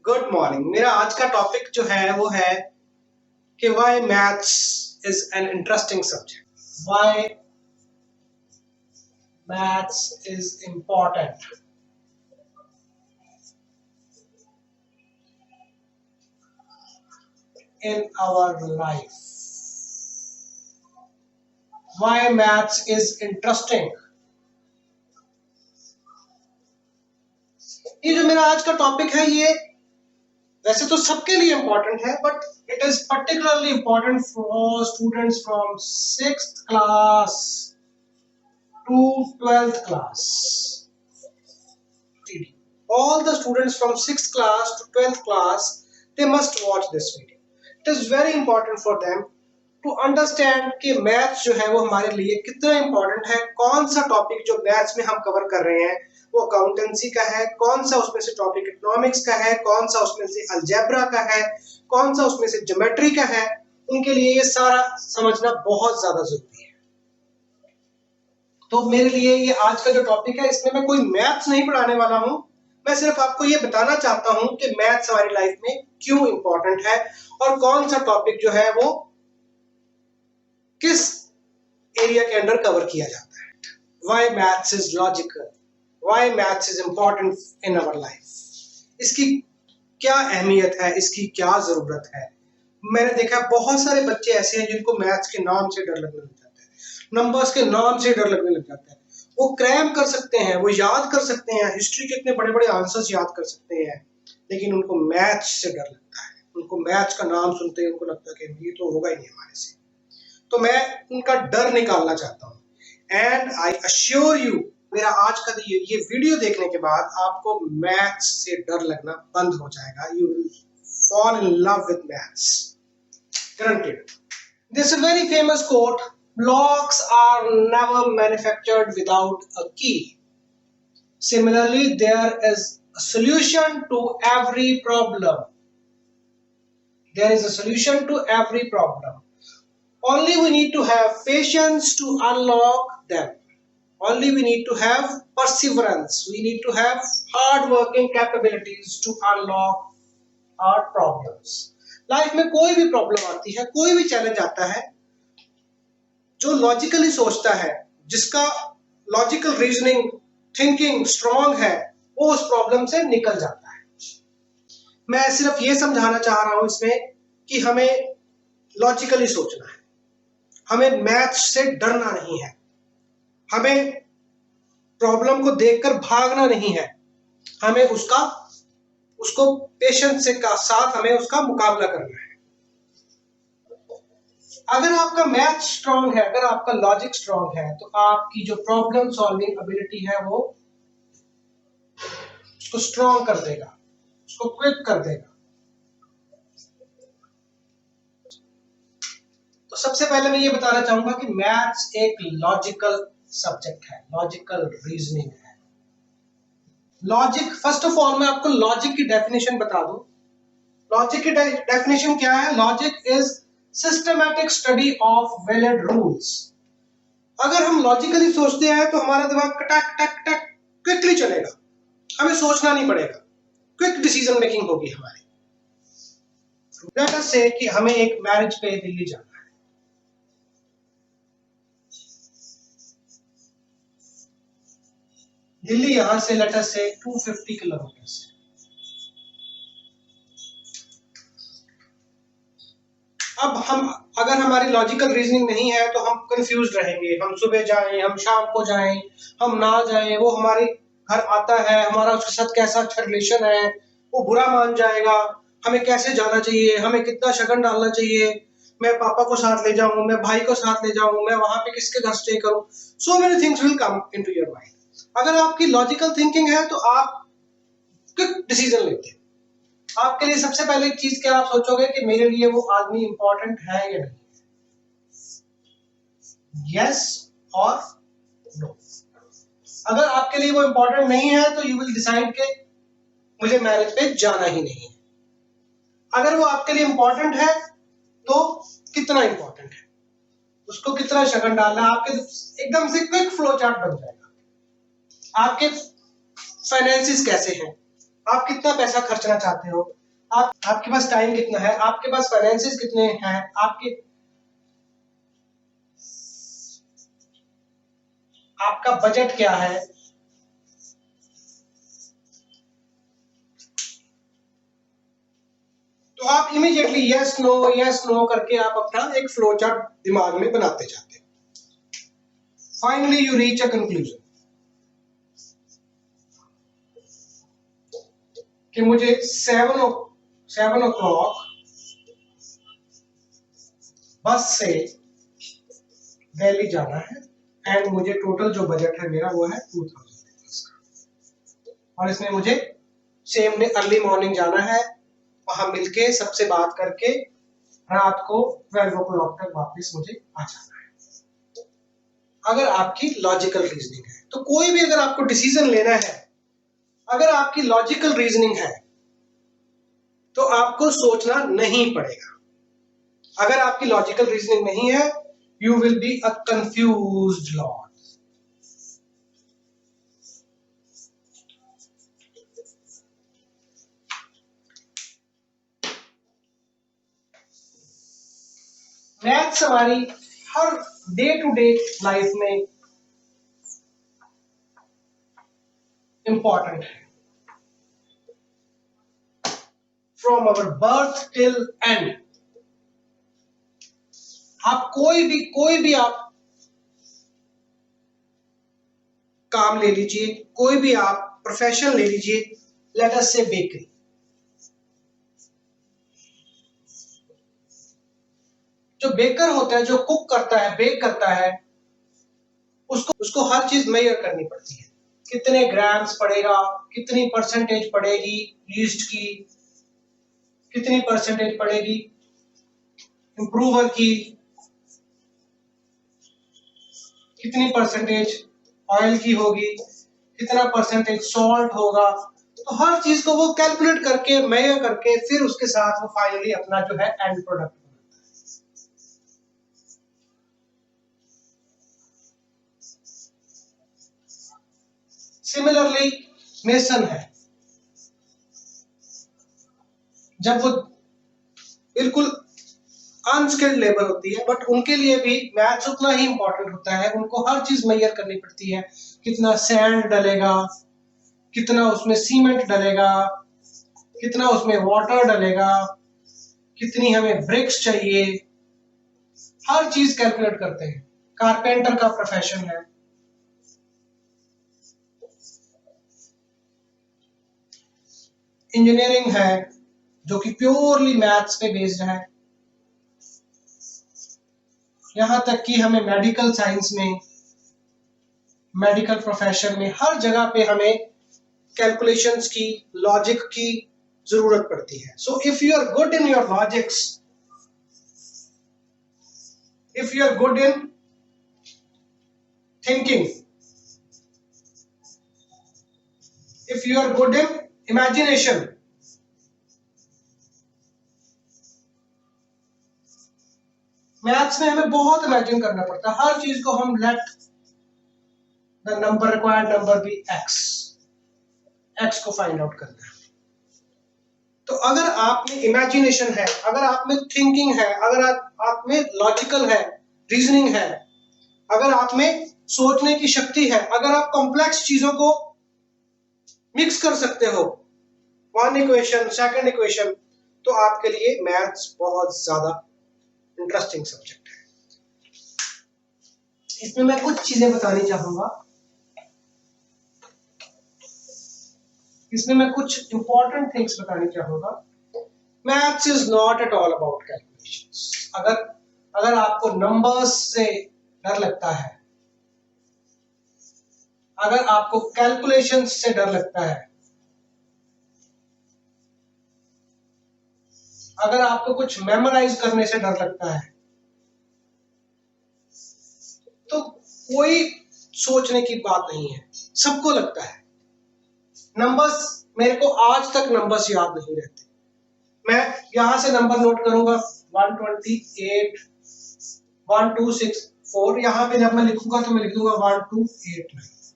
Good morning. मेरा आज का टॉपिक जो है वो है कि why maths is an interesting subject. Why maths is important in our life. Why maths is interesting. ये जो मेरा आज का टॉपिक है ये वैसे तो सबके लिए इम्पोर्टेंट है, but it is particularly important for students from 6th class to 12th class. All the students from 6th class to 12th class, they must watch this video. It is very important for them to understand कि maths जो है वो हमारे लिए कितना important है, कौन सा टॉपिक जो मैथ्स में हम कवर कर रहे हैं वो अकाउंटेंसी का है, कौन सा उसमें से टॉपिक इकोनॉमिक्स का है, कौन सा उसमें से अलजेब्रा का है, कौन सा उसमें से ज्योमेट्री का है। उनके लिए ये सारा समझना बहुत ज्यादा जरूरी है। तो मेरे लिए ये आज का जो टॉपिक है इसमें मैं कोई मैथ्स नहीं पढ़ाने वाला हूं, मैं सिर्फ आपको ये बताना चाहता हूं कि मैथ्स हमारी लाइफ में क्यों इंपॉर्टेंट है और कौन सा टॉपिक जो है वो किस एरिया के अंडर कवर किया जाता है। Why maths is logical, why maths is important in our life. इसकी क्या अहमियत है, इसकी क्या जरूरत है। मैंने देखा बहुत सारे बच्चे ऐसे हैं जिनको मैथ्स के नाम से डर लगने लग जाता है, नंबर्स के नाम से डर लगने लग जाता है। वो क्रैम कर सकते हैं, वो याद कर सकते हैं, हिस्ट्री के इतने बड़े बड़े आंसर्स याद कर सकते हैं, लेकिन उनको मैथ्स से डर लगता है। उनको मैथ्स का नाम सुनते ही उनको लगता है कि ये तो होगा ही नहीं हमारे से। तो मैं उनका डर निकालना चाहता हूँ। एंड आई अश्योर यू, मेरा आज का ये वीडियो देखने के बाद आपको मैथ्स से डर लगना बंद हो जाएगा। You will fall in love with maths, guaranteed. This is a very famous quote: blocks are never manufactured without a key. Similarly, there is a solution to every problem. There is a solution to every problem. Only we need to have patience to unlock them. Only we need to have perseverance. We need to have hard working capabilities to unlock our problems. Life में कोई भी problem आती है, कोई भी challenge आता है, जो लॉजिकली सोचता है, जिसका लॉजिकल रीजनिंग थिंकिंग स्ट्रांग है, वो उस प्रॉब्लम से निकल जाता है। मैं सिर्फ ये समझाना चाह रहा हूं इसमें कि हमें लॉजिकली सोचना है, हमें मैथ्स से डरना नहीं है, हमें प्रॉब्लम को देखकर भागना नहीं है, हमें उसको पेशेंस से का साथ हमें उसका मुकाबला करना है। अगर आपका मैथ स्ट्रांग है, अगर आपका लॉजिक स्ट्रांग है, तो आपकी जो प्रॉब्लम सॉल्विंग एबिलिटी है वो उसको स्ट्रांग कर देगा, उसको क्विक कर देगा। तो सबसे पहले मैं ये बताना चाहूंगा कि मैथ्स एक लॉजिकल सब्जेक्ट है, लॉजिकल रीजनिंग है। लॉजिक, फर्स्ट ऑफ ऑल मैं आपको लॉजिक की डेफिनेशन बता दूं। लॉजिक की डेफिनेशन क्या है? Logic is systematic study of valid rules. अगर हम लॉजिकली सोचते हैं तो हमारा दिमाग टक टक टक क्विकली चलेगा, हमें सोचना नहीं पड़ेगा, क्विक डिसीजन मेकिंग होगी हमारी। लेट अस से कि हमें एक मैरिज पे दिल्ली जाना है। दिल्ली यहां से लेट अस से 250 किलोमीटर से। अब हम अगर हमारी लॉजिकल रीजनिंग नहीं है तो हम कंफ्यूज रहेंगे, हम सुबह जाएं, हम शाम को जाएं, हम ना जाएं, वो हमारे घर आता है, हमारा उसके साथ कैसा अच्छा रिलेशन है, वो बुरा मान जाएगा, हमें कैसे जाना चाहिए, हमें कितना शगन डालना चाहिए, मैं पापा को साथ ले जाऊं, मैं भाई को साथ ले जाऊं, मैं वहां पे किसके घर स्टे करूं। So many things will come into your mind. अगर आपकी लॉजिकल थिंकिंग है तो आप क्विक डिसीजन लेते हैं। आपके लिए सबसे पहले चीज क्या आप सोचोगे कि मेरे लिए वो आदमी इंपॉर्टेंट है या नहीं, यस और नो। अगर आपके लिए वो इंपॉर्टेंट नहीं है तो यू विल डिसाइड कि मुझे मैरिज पे जाना ही नहीं है। अगर वो आपके लिए इंपॉर्टेंट है तो कितना इंपॉर्टेंट है, उसको कितना शगन डालना है, आपके एकदम से क्विक फ्लो चार्ट बन जाएगा। आपके फाइनेंसिस कैसे हैं, आप कितना पैसा खर्चना चाहते हो, आपके पास टाइम कितना है, आपके पास फाइनेंसेस कितने हैं, आपका बजट क्या है। तो आप इमीडिएटली यस नो करके आप अपना एक फ्लो चार्ट दिमाग में बनाते जाते हो। Finally you reach a conclusion कि मुझे 7 o'clock बस से दिल्ली जाना है एंड मुझे टोटल जो बजट है मेरा वो है 2000 और इसमें मुझे सेम डे अर्ली मॉर्निंग जाना है, वहां मिलके सबसे बात करके रात को 12 o'clock तक वापस मुझे आ जाना है। अगर आपकी लॉजिकल रीजनिंग है तो कोई भी अगर आपको डिसीजन लेना है, अगर आपकी लॉजिकल रीजनिंग है तो आपको सोचना नहीं पड़ेगा। अगर आपकी लॉजिकल रीजनिंग नहीं है, you will be a confused lot. Maths हमारी हर डे टू डे लाइफ में इंपॉर्टेंट है, from our birth till and. आप कोई भी आप काम ले लीजिए, कोई भी आप प्रोफेशन ले लीजिए, लेट अस से बेकरी। जो बेकर होता है, जो कुक करता है, बेक करता है, उसको हर चीज मेजर करनी पड़ती है। कितने ग्राम्स पड़ेगा, कितनी परसेंटेज पड़ेगी यीस्ट की, कितनी परसेंटेज पड़ेगी इंप्रूवर की, कितनी परसेंटेज ऑयल की होगी, कितना परसेंटेज सॉल्ट होगा। तो हर चीज को वो कैलकुलेट करके मेजर करके फिर उसके साथ वो फाइनली अपना जो है एंड प्रोडक्ट बनाता है। सिमिलरली मेसन है, जब वो बिल्कुल अनस्किल्ड लेबर होती है बट उनके लिए भी मैथ्स उतना ही इंपॉर्टेंट होता है। उनको हर चीज मेजर करनी पड़ती है, कितना सैंड डलेगा, कितना उसमें सीमेंट डलेगा, कितना उसमें वाटर डलेगा, कितनी हमें ब्रिक्स चाहिए, हर चीज कैलकुलेट करते हैं। कारपेंटर का प्रोफेशन है। इंजीनियरिंग है जो कि प्योरली मैथ्स पे बेस्ड है। यहां तक कि हमें मेडिकल साइंस में, मेडिकल प्रोफेशन में, हर जगह पे हमें कैलकुलेशंस की, लॉजिक की जरूरत पड़ती है। So if you are good in your logics, if you are good in thinking, if you are good in imagination, maths में हमें बहुत इमेजिन करना पड़ता है। हर चीज को हम let the number required number be X को फाइंड आउट करना है। तो अगर आप में इमेजिनेशन है, अगर आप में थिंकिंग है, अगर आप में लॉजिकल है, रीजनिंग है, अगर आप में सोचने की शक्ति है, अगर आप कॉम्प्लेक्स चीजों को मिक्स कर सकते हो, वन इक्वेशन सेकंड इक्वेशन, तो आपके लिए मैथ्स बहुत ज्यादा इंटरेस्टिंग सब्जेक्ट है। इसमें मैं कुछ चीजें बतानी चाहूंगा, इसमें मैं कुछ इंपॉर्टेंट थिंग्स बतानी चाहूंगा। Maths is not at all about calculations. अगर आपको नंबर्स से डर लगता है, अगर आपको कैलकुलेशंस से डर लगता है, अगर आपको कुछ मेमोराइज करने से डर लगता है, तो कोई सोचने की बात नहीं है। सबको लगता है। नंबर्स, मेरे को आज तक नंबर्स याद नहीं रहते। मैं यहां से नंबर नोट करूंगा 128 1264, यहां पे जब मैं लिखूंगा तो मैं लिख दूंगा 1289।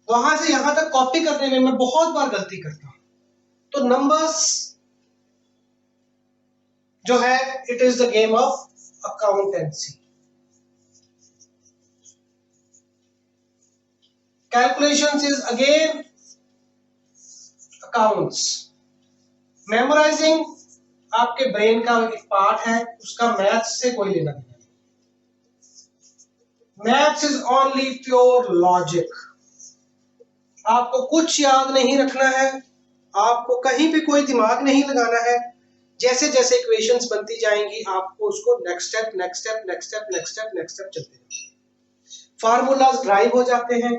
वहां से यहां तक कॉपी करने में मैं बहुत बार गलती करता हूं। तो नंबर्स जो है, it is the game of accountancy. Calculations is again accounts. Memorising आपके ब्रेन का एक पार्ट है, उसका मैथ्स से कोई लेना देना नहीं। Maths is only pure logic. आपको कुछ याद नहीं रखना है, आपको कहीं पे कोई दिमाग नहीं लगाना है। जैसे जैसे इक्वेशंस बनती जाएंगी आपको उसको next step next step next step next step next step चलते जाएंगे। फार्मूलाज ड्राइव हो जाते हैं।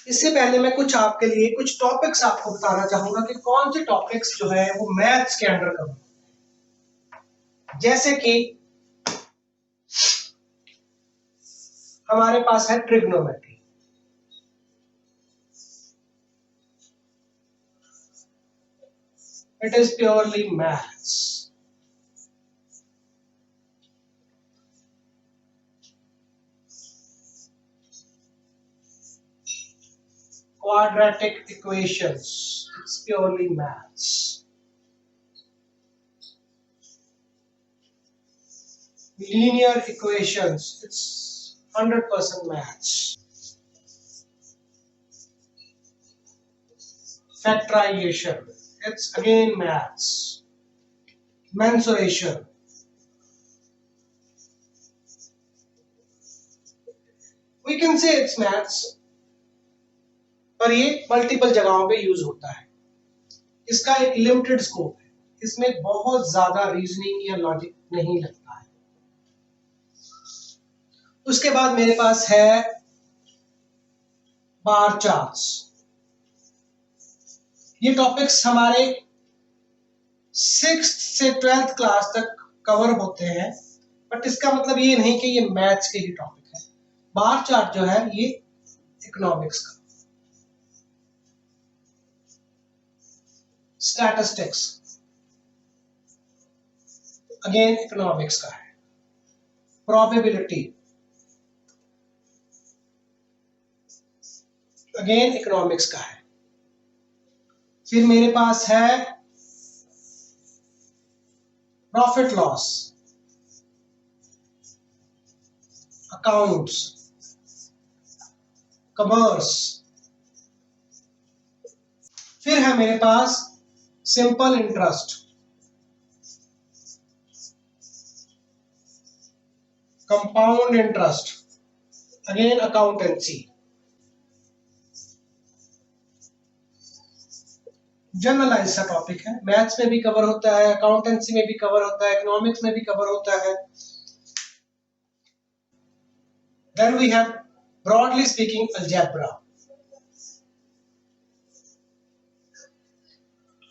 इससे पहले मैं कुछ आपके लिए कुछ टॉपिक्स आपको बताना चाहूंगा कि कौन से टॉपिक्स जो है वो मैथ्स के अंडर कवर, जैसे कि हमारे पास है trigonometry. It is purely maths. Quadratic equations, it's purely maths. Linear equations, it's 100% maths. Factorization, it's again maths. Mensuration, we can say it's maths, पर ये मल्टीपल जगहों पे यूज होता है। इसका एक लिमिटेड स्कोप है, इसमें बहुत ज्यादा रीजनिंग या लॉजिक नहीं लगता है। उसके बाद मेरे पास है बार चार्ट्स। ये टॉपिक्स हमारे 6th से 12th क्लास तक कवर होते हैं, बट इसका मतलब ये नहीं कि ये मैथ्स के ही टॉपिक है। बार चार्ट जो है ये इकोनॉमिक्स का। स्टैटिस्टिक्स अगेन इकोनॉमिक्स का है। प्रोबेबिलिटी अगेन इकोनॉमिक्स का है। फिर मेरे पास है प्रॉफिट लॉस, अकाउंट्स, कॉमर्स। फिर है मेरे पास simple interest, compound interest, again accountancy. Generalise सा टॉपिक है, मैथ्स में भी कवर होता है, अकाउंटेंसी में भी कवर होता है, इकोनॉमिक्स में भी कवर होता है। Then we have, broadly speaking, algebra.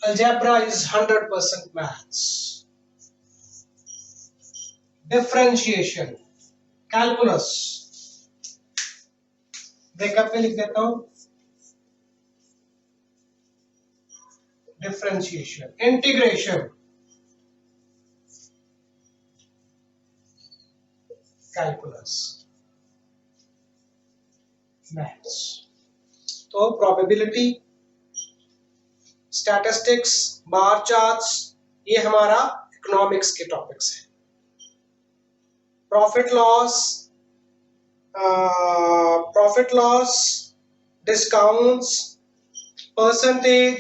Algebra is 100% maths. Differentiation, calculus, breakup में लिख देता हूं, differentiation, integration, calculus, maths। तो probability, स्टैटिस्टिक्स, बार चार्ट्स, ये हमारा इकोनॉमिक्स के टॉपिक्स हैं। Profit loss, discounts, percentage,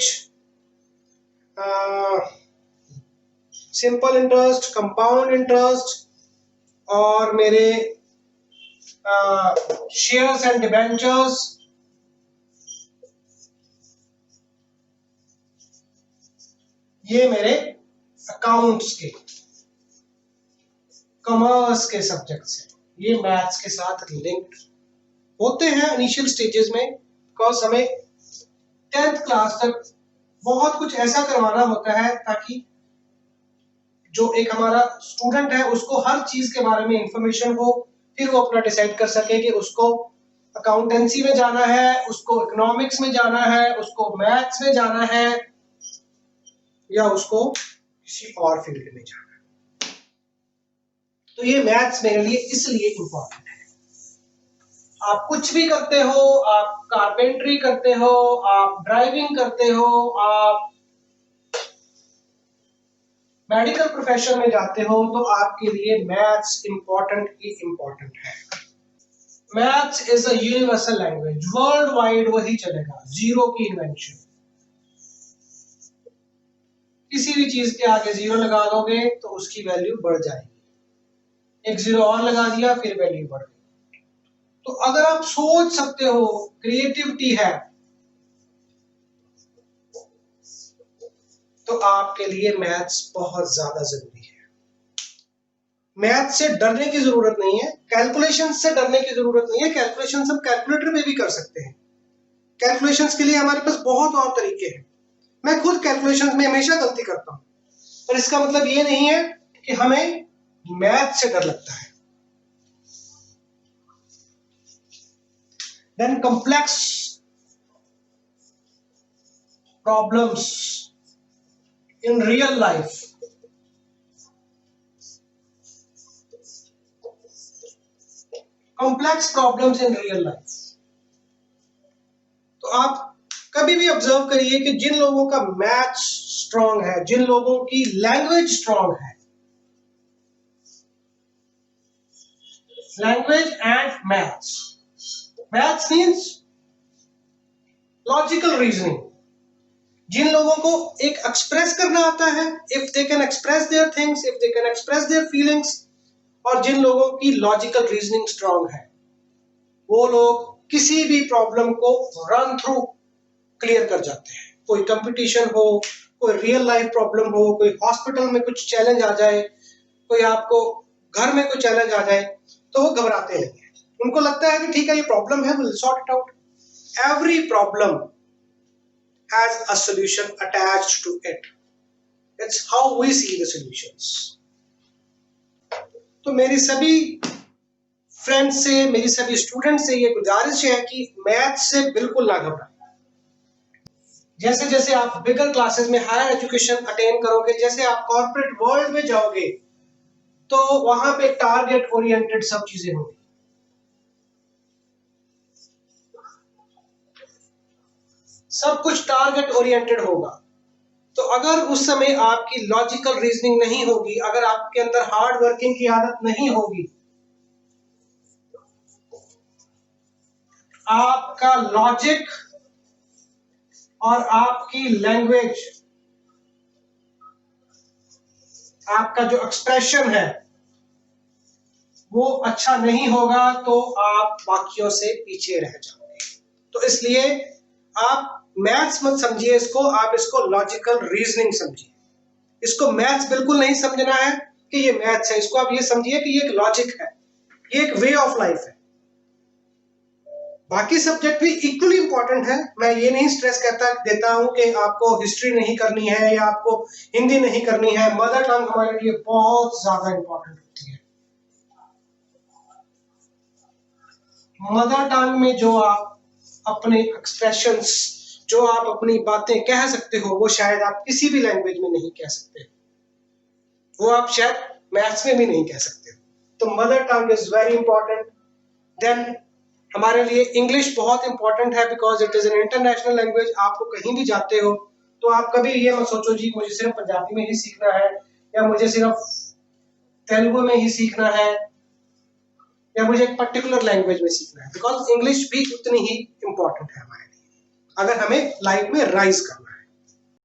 simple interest, compound interest, और मेरे शेयर्स एंड डिबेंचर्स। ये मेरे अकाउंट्स के, कॉमर्स के सब्जेक्ट्स हैं। ये मैथ्स के साथ लिंक्ड होते हैं इनिशियल स्टेजेस में, बिकॉज हमें 10th क्लास तक बहुत कुछ ऐसा करवाना होता है ताकि जो एक हमारा स्टूडेंट है उसको हर चीज के बारे में इंफॉर्मेशन हो, फिर वो अपना डिसाइड कर सके कि उसको अकाउंटेंसी में जाना है, उसको इकोनॉमिक्स में जाना है, उसको मैथ्स में जाना है, या उसको किसी और फील्ड में जाना है। तो ये मैथ्स मेरे लिए इसलिए इंपॉर्टेंट है। आप कुछ भी करते हो, आप कारपेंटरी करते हो, आप ड्राइविंग करते हो, आप मेडिकल प्रोफेशन में जाते हो, तो आपके लिए मैथ्स इंपॉर्टेंट ही इंपॉर्टेंट है। Maths is a universal language, world wide वही चलेगा, जीरो की इन्वेंशन। किसी भी चीज के आगे जीरो लगा दोगे तो उसकी वैल्यू बढ़ जाएगी, एक जीरो और लगा दिया फिर वैल्यू बढ़ गई। तो अगर आप सोच सकते हो, क्रिएटिविटी है, तो आपके लिए मैथ्स बहुत ज्यादा जरूरी है। मैथ्स से डरने की जरूरत नहीं है, कैलकुलेशन से डरने की जरूरत नहीं है। कैलकुलेशन हम कैलकुलेटर में भी कर सकते हैं। कैलकुलेशंस के लिए हमारे पास बहुत और तरीके हैं। मैं खुद कैलकुलेशंस में हमेशा गलती करता हूं, पर इसका मतलब ये नहीं है कि हमें मैथ से डर लगता है। Then complex problems in real life, complex problems in real life. तो आप कभी भी ऑब्जर्व करिए कि जिन लोगों का मैथ स्ट्रांग है, जिन लोगों की लैंग्वेज स्ट्रांग है, language and maths, maths means logical reasoning. जिन लोगों को एक एक्सप्रेस करना आता है, if they can express their things, if they can express their feelings, और जिन लोगों की लॉजिकल रीजनिंग स्ट्रांग है, वो लोग किसी भी प्रॉब्लम को रन थ्रू क्लियर कर जाते हैं। कोई कंपटीशन हो, कोई रियल लाइफ प्रॉब्लम हो, कोई हॉस्पिटल में कुछ चैलेंज आ जाए, कोई आपको घर में कोई चैलेंज आ जाए, तो वो घबराते नहीं है। उनको लगता है कि ठीक है, ये प्रॉब्लम है, will sort it out. Every problem has a solution attached to it. It's how we see the solutions. तो मेरी सभी फ्रेंड्स से, मेरी सभी स्टूडेंट से ये गुजारिश है कि मैथ से बिल्कुल ना घबराएं। जैसे जैसे आप बिगर क्लासेस में हायर एजुकेशन अटेन करोगे, जैसे आप कॉर्पोरेट वर्ल्ड में जाओगे, तो वहां पे टारगेट ओरिएंटेड सब चीजें होंगी। सब कुछ टारगेट ओरिएंटेड होगा। तो अगर उस समय आपकी लॉजिकल रीजनिंग नहीं होगी, अगर आपके अंदर हार्ड वर्किंग की आदत नहीं होगी, आपका लॉजिक और आपकी लैंग्वेज, आपका जो एक्सप्रेशन है वो अच्छा नहीं होगा, तो आप बाकियों से पीछे रह जाओगे। तो इसलिए आप मैथ्स मत समझिए इसको, आप इसको लॉजिकल रीजनिंग समझिए। इसको मैथ्स बिल्कुल नहीं समझना है कि ये मैथ्स है, इसको आप ये समझिए कि ये एक लॉजिक है, ये एक वे ऑफ लाइफ है। बाकी सब्जेक्ट भी इक्वली इंपॉर्टेंट है। मैं ये नहीं स्ट्रेस देता हूं कि आपको हिस्ट्री नहीं करनी है या आपको हिंदी नहीं करनी है। मदर टंग हमारे लिए बहुत ज्यादा इंपॉर्टेंट होती है। मदर टंग में जो आप अपने एक्सप्रेशंस, जो आप अपनी बातें कह सकते हो, वो शायद आप किसी भी लैंग्वेज में नहीं कह सकते, वो आप शायद मैथ्स में भी नहीं कह सकते। तो mother tongue is very important. Then हमारे लिए इंग्लिश बहुत इंपॉर्टेंट है, because it is an international language. आपको कहीं भी जाते हो तो आप कभी ये मत सोचो जी मुझे सिर्फ पंजाबी में ही सीखना है, या मुझे सिर्फ तेलुगु में ही सीखना है, या मुझे एक पर्टिकुलर लैंग्वेज में सीखना है, बिकॉज इंग्लिश भी उतनी ही इंपॉर्टेंट है हमारे लिए, अगर हमें लाइफ में राइज करना है।